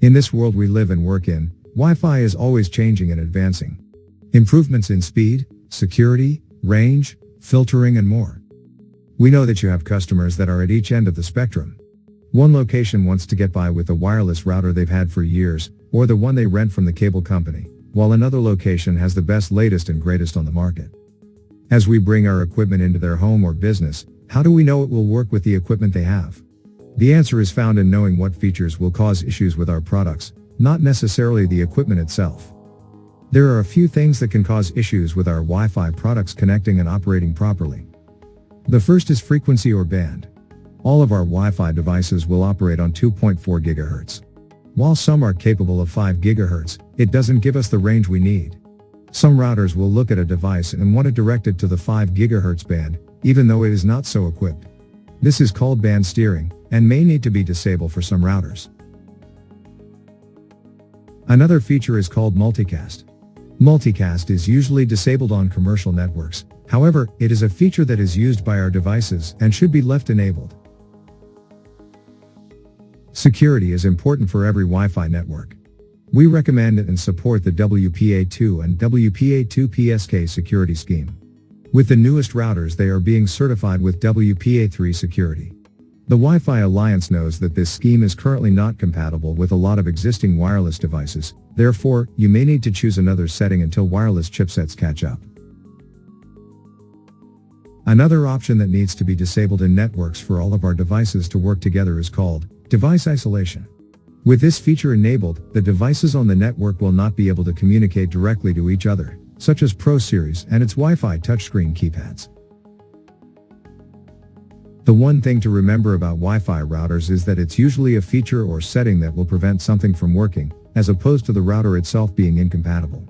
In this world we live and work in, Wi-Fi is always changing and advancing. Improvements in speed, security, range, filtering and more. We know that you have customers that are at each end of the spectrum. One location wants to get by with the wireless router they've had for years, or the one they rent from the cable company, while another location has the best, latest and greatest on the market. As we bring our equipment into their home or business, how do we know it will work with the equipment they have? The answer is found in knowing what features will cause issues with our products, not necessarily the equipment itself. There are a few things that can cause issues with our Wi-Fi products connecting and operating properly. The first is frequency or band. All of our Wi-Fi devices will operate on 2.4 GHz. While some are capable of 5 GHz, it doesn't give us the range we need. Some routers will look at a device and want it directed to the 5 GHz band, even though it is not so equipped. This is called band steering, and may need to be disabled for some routers. Another feature is called multicast. Multicast is usually disabled on commercial networks, however, it is a feature that is used by our devices and should be left enabled. Security is important for every Wi-Fi network. We recommend and support the WPA2 and WPA2PSK security scheme. With the newest routers, they are being certified with WPA3 security. The Wi-Fi Alliance knows that this scheme is currently not compatible with a lot of existing wireless devices, therefore, you may need to choose another setting until wireless chipsets catch up. Another option that needs to be disabled in networks for all of our devices to work together is called device isolation. With this feature enabled, the devices on the network will not be able to communicate directly to each other, such as Pro Series and its Wi-Fi touchscreen keypads. The one thing to remember about Wi-Fi routers is that it's usually a feature or setting that will prevent something from working, as opposed to the router itself being incompatible.